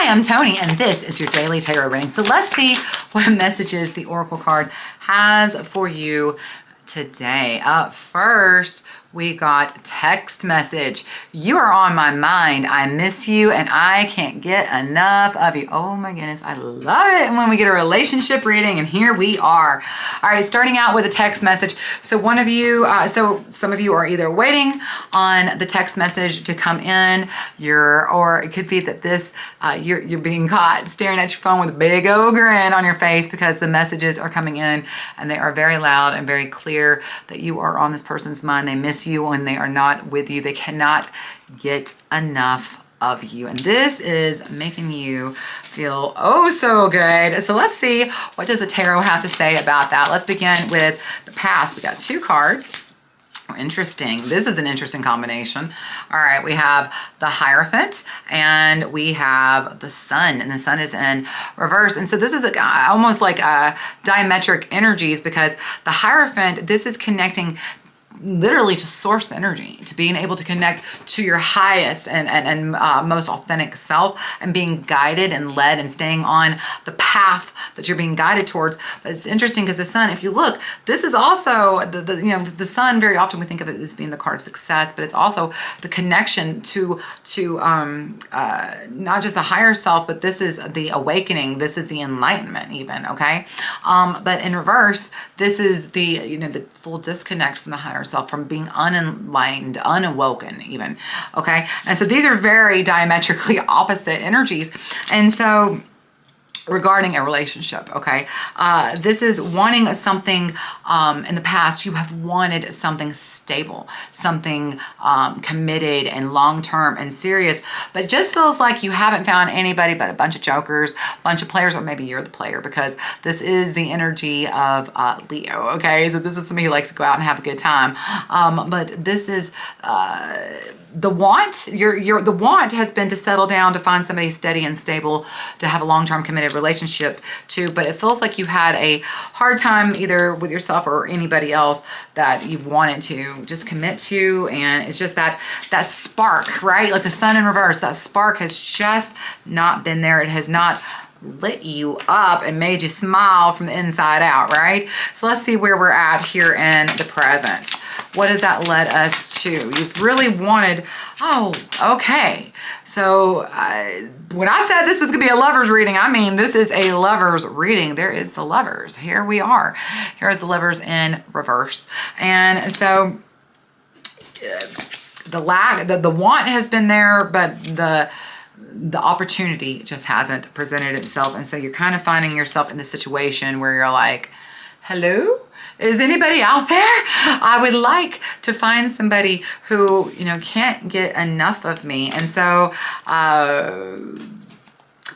Hi, I'm Toni, and this is your daily tarot reading. So let's see what messages the Oracle card has for you today. Up first, we got text message. You are on my mind. I miss you and I can't get enough of you. Oh my goodness, I love it when we get a relationship reading, and here we are. All right, starting out with a text message. So one of you, some of you are either waiting on the text message to come in, or it could be that you're being caught staring at your phone with a big old grin on your face because the messages are coming in and they are very loud and very clear that you are on this person's mind. They miss you when they are not with you. They cannot get enough of you. And this is making you feel oh so good. So let's see, what does the tarot have to say about that? Let's begin with the past. We got two cards. Interesting. This is an interesting combination. All right, we have the Hierophant and we have the Sun, and the Sun is in reverse. And so this is almost like diametric energies, because the Hierophant, this is connecting literally to source energy, to being able to connect to your highest and most authentic self, and being guided and led and staying on the path that you're being guided towards. But it's interesting because the Sun, if you look, this is also the Sun. Very often we think of it as being the card of success, but it's also the connection to not just the higher self, but this is the awakening. This is the enlightenment, even. Okay, but in reverse, this is the full disconnect from the higher self, from being unenlightened, unawoken even. Okay, and so these are very diametrically opposite energies. And so regarding a relationship, okay, this is wanting something. In the past, you have wanted something stable, something committed and long-term and serious, but it just feels like you haven't found anybody but a bunch of jokers, a bunch of players, or maybe you're the player, because this is the energy of Leo. Okay, so this is somebody who likes to go out and have a good time, but this is the want. The want has been to settle down, to find somebody steady and stable, to have a long-term committed relationship to, but it feels like you had a hard time either with yourself or anybody else that you've wanted to just commit to, and it's just that spark, right? Like the Sun in reverse, that spark has just not been there. It has not lit you up and made you smile from the inside out, right? So let's see where we're at here in the present. What has that led us to? You've really wanted, oh, okay. So when I said this was gonna be a lover's reading, I mean, this is a lover's reading. There is the Lovers. Here we are. Here's the Lovers in reverse. And so the want has been there, but the opportunity just hasn't presented itself. And so you're kind of finding yourself in the situation where you're like, hello? Is anybody out there? I would like to find somebody who, can't get enough of me. And so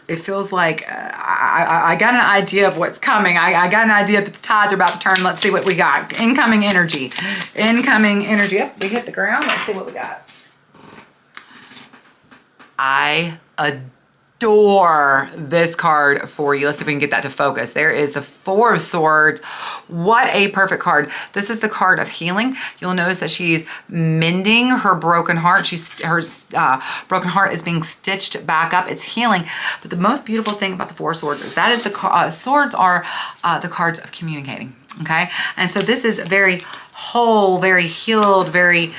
it feels like I got an idea of what's coming. I got an idea that the tides are about to turn. Let's see what we got. Incoming energy. Incoming energy. Yep, we hit the ground. Let's see what we got. I adore this card for you. Let's see if we can get that to focus. There is the Four of Swords. What a perfect card. This is the card of healing. You'll notice that she's mending her broken heart. Her broken heart is being stitched back up. It's healing. But the most beautiful thing about the Four of Swords is that is swords are the cards of communicating. Okay, and so this is very whole, very healed, very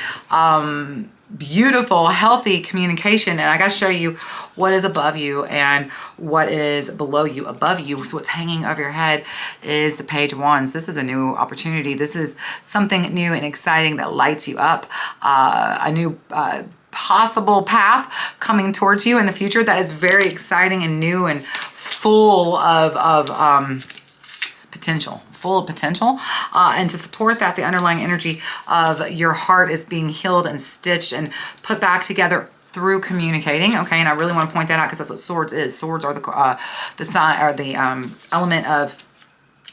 beautiful, healthy communication. And I got to show you what is above you and what is below you. Above you, so what's hanging over your head, is the Page of Wands. This is a new opportunity. This is something new and exciting that lights you up. A new possible path coming towards you in the future that is very exciting and new and full of potential. Full of potential, and to support that, the underlying energy of your heart is being healed and stitched and put back together through communicating. Okay, and I really want to point that out because that's what swords is. Swords are the sign, or the element of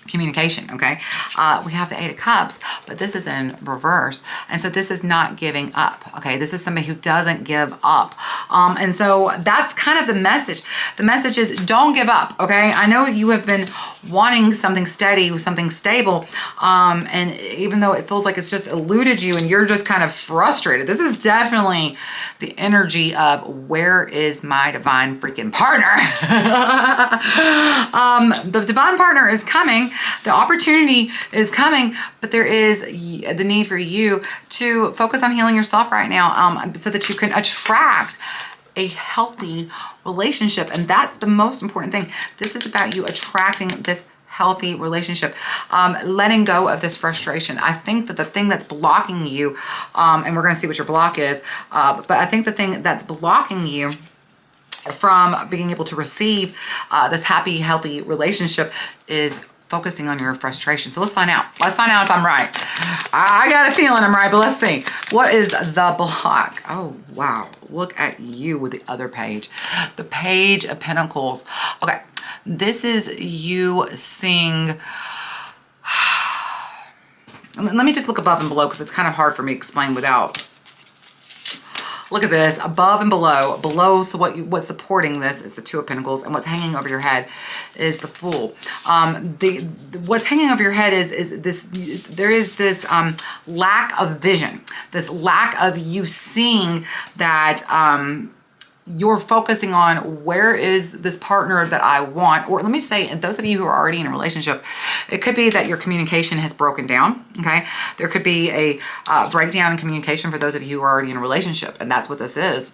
communication. Okay, we have the Eight of Cups, but this is in reverse, and so this is not giving up. Okay, this is somebody who doesn't give up, and so that's kind of the message. The message is don't give up. Okay, I know you have been wanting something steady, something stable. And even though it feels like it's just eluded you and you're just kind of frustrated, this is definitely the energy of, where is my divine freaking partner? The divine partner is coming. The opportunity is coming, but there is the need for you to focus on healing yourself right now, so that you can attract a healthy relationship. And that's the most important thing. This is about you attracting this healthy relationship, letting go of this frustration. I think that the thing that's blocking you, and we're going to see what your block is, but I think the thing that's blocking you from being able to receive this happy, healthy relationship is focusing on your frustration. So let's find out. Let's find out if I'm right. I got a feeling I'm right, but let's see. What is the block? Oh, wow. Look at you with the other page. The Page of Pentacles. Okay. This is you seeing... Let me just look above and below, because it's kind of hard for me to explain without... Look at this, above and below. Below, so what's supporting this is the Two of Pentacles, and what's hanging over your head is the Fool. What's hanging over your head is this. There is this lack of vision, this lack of you seeing that. You're focusing on, where is this partner that I want? Or let me say, and those of you who are already in a relationship, it could be that your communication has broken down, okay? There could be a breakdown in communication for those of you who are already in a relationship, and that's what this is.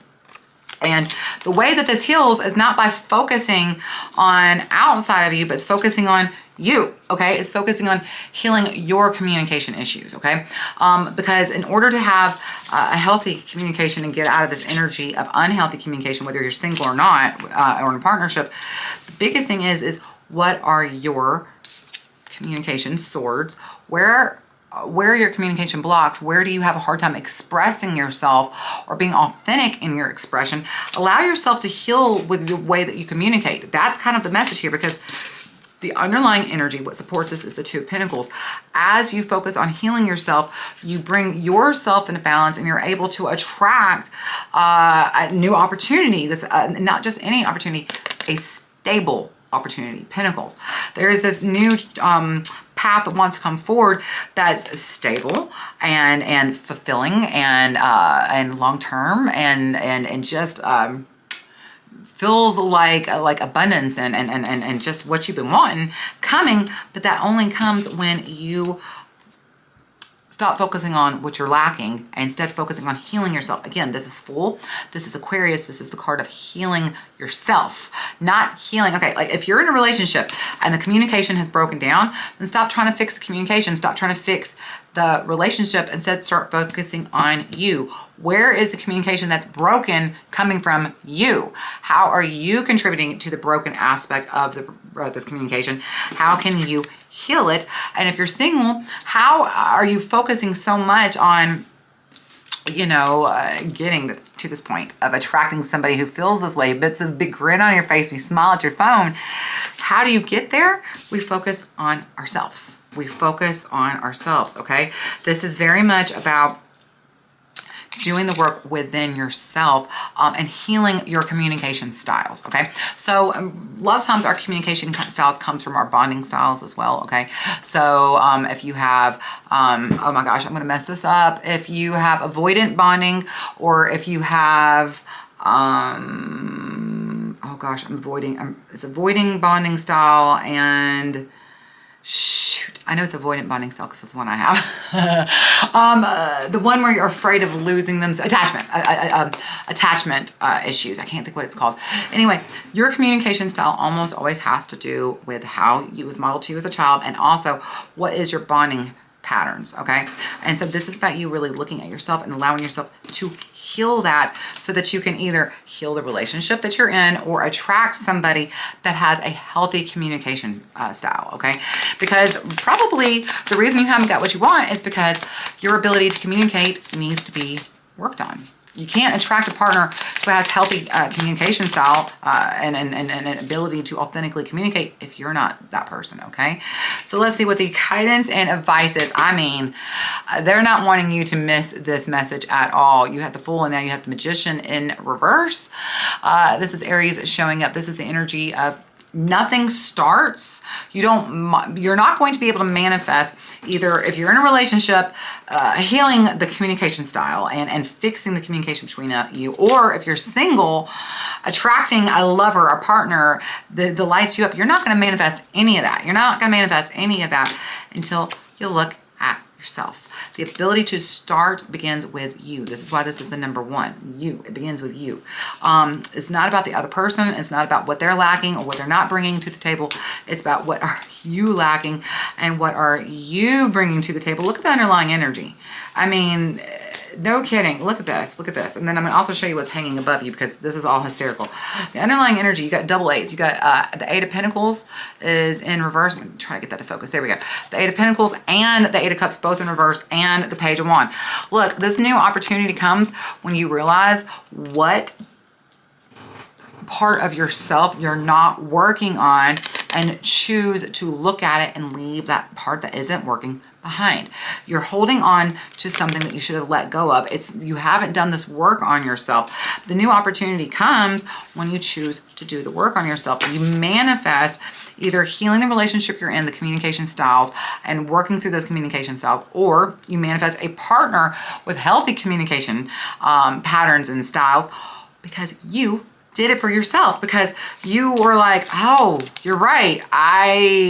And the way that this heals is not by focusing on outside of you, but it's focusing on you, okay? It's focusing on healing your communication issues, okay? Because in order to have a healthy communication and get out of this energy of unhealthy communication, whether you're single or not, or in a partnership, the biggest thing is what are your communication swords? Where are your communication blocks? Where do you have a hard time expressing yourself or being authentic in your expression? Allow yourself to heal with the way that you communicate. That's kind of the message here, because the underlying energy, what supports this, is the Two of Pentacles. As you focus on healing yourself, you bring yourself into balance, and you're able to attract a new opportunity. This not just any opportunity, a stable opportunity. Pentacles. There is this new path that wants to come forward that's stable and fulfilling and long term and just feels like abundance and just what you've been wanting coming. But that only comes when you stop focusing on what you're lacking and instead focusing on healing yourself. Again, this is Fool. This is Aquarius. This is the card of healing yourself, not healing. Okay, like if you're in a relationship and the communication has broken down, then stop trying to fix the communication. Stop trying to fix the relationship. Instead, start focusing on you. Where is the communication that's broken coming from you? How are you contributing to the broken aspect of this communication? How can you heal it? And if you're single, how are you focusing so much on, getting to this point of attracting somebody who feels this way, but it's this big grin on your face, you smile at your phone? How do you get there? We focus on ourselves. We focus on ourselves, okay? This is very much about doing the work within yourself and healing your communication styles, okay? So a lot of times our communication styles comes from our bonding styles as well, okay? So if you have, oh my gosh, I'm gonna mess this up. If you have avoidant bonding, or if you have, oh gosh, it's avoiding bonding style, and shoot, I know it's avoidant bonding style because that's the one I have. The one where you're afraid of losing them, attachment issues. I can't think what it's called. Anyway, your communication style almost always has to do with how you was modeled to you as a child, and also what is your bonding patterns, okay? And so this is about you really looking at yourself and allowing yourself to heal that, so that you can either heal the relationship that you're in or attract somebody that has a healthy communication style, okay? Because probably the reason you haven't got what you want is because your ability to communicate needs to be worked on. You can't attract a partner who has healthy communication style and an ability to authentically communicate if you're not that person, okay? So let's see what the guidance and advice is. I mean, they're not wanting you to miss this message at all. You have the Fool, and now you have the Magician in reverse. This is Aries showing up. This is the energy of nothing starts. You're not going to be able to manifest either if you're in a relationship, healing the communication style and fixing the communication between you, or if you're single, attracting a lover, a partner that lights you up. You're not going to manifest any of that. You're not going to manifest any of that until you look at yourself. The ability to start begins with you. This is why this is the number one. You. It begins with you. It's not about the other person. It's not about what they're lacking or what they're not bringing to the table. It's about what are you lacking and what are you bringing to the table. Look at the underlying energy. I mean, no kidding. Look at this. Look at this. And then I'm going to also show you what's hanging above you because this is all hysterical. The underlying energy, you got double eights. You got the Eight of Pentacles is in reverse. I'm trying to get that to focus. There we go. The Eight of Pentacles and the Eight of Cups both in reverse, and the Page of Wands. Look, this new opportunity comes when you realize what part of yourself you're not working on and choose to look at it and leave that part that isn't working behind. You're holding on to something that you should have let go of. You haven't done this work on yourself. The new opportunity comes when you choose to do the work on yourself. You manifest either healing the relationship you're in, the communication styles, and working through those communication styles, or you manifest a partner with healthy communication patterns and styles because you did it for yourself, because you were like, oh, you're right.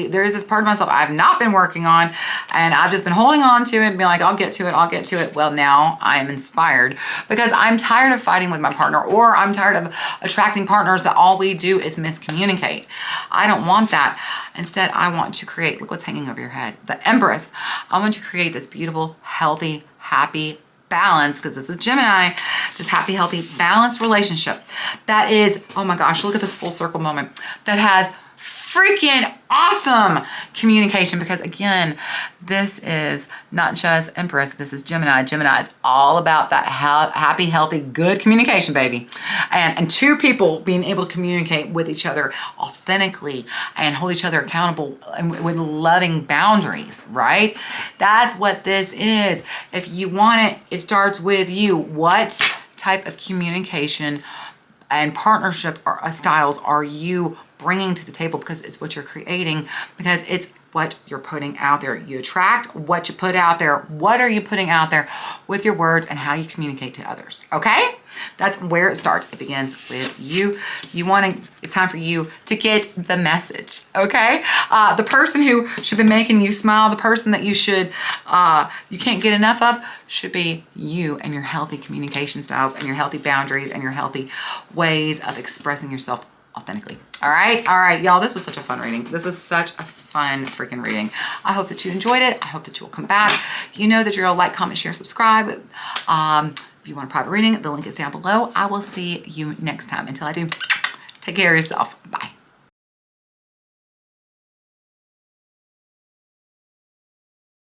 There is this part of myself I've not been working on, and I've just been holding on to it and being like, I'll get to it, I'll get to it. Well, now I am inspired because I'm tired of fighting with my partner, or I'm tired of attracting partners that all we do is miscommunicate. I don't want that. Instead, I want to create, look what's hanging over your head, the Empress. I want to create this beautiful, healthy, happy, balanced, because this is Gemini, this happy, healthy, balanced relationship that is, oh my gosh, look at this full circle moment, that has freaking awesome communication. Because again, this is not just Empress, this is Gemini. Gemini is all about that happy, healthy, good communication, baby. And two people being able to communicate with each other authentically and hold each other accountable and with loving boundaries, right? That's what this is. If you want it, it starts with you. What type of communication and partnership styles are you bringing to the table? Because it's what you're creating, because it's what you're putting out there. You attract what you put out there. What are you putting out there with your words and how you communicate to others? Okay? That's where it starts. It begins with you. It's time for you to get the message. Okay? The person who should be making you smile, the person that you can't get enough of, should be you and your healthy communication styles and your healthy boundaries and your healthy ways of expressing yourself authentically. All right, y'all, this was such a fun reading. This was such a fun freaking reading. I hope that you enjoyed it. I hope that you'll come back. You know that you're all like, comment, share, subscribe. If you want a private reading, the link is down below. I will see you next time. Until I do, take care of yourself. Bye.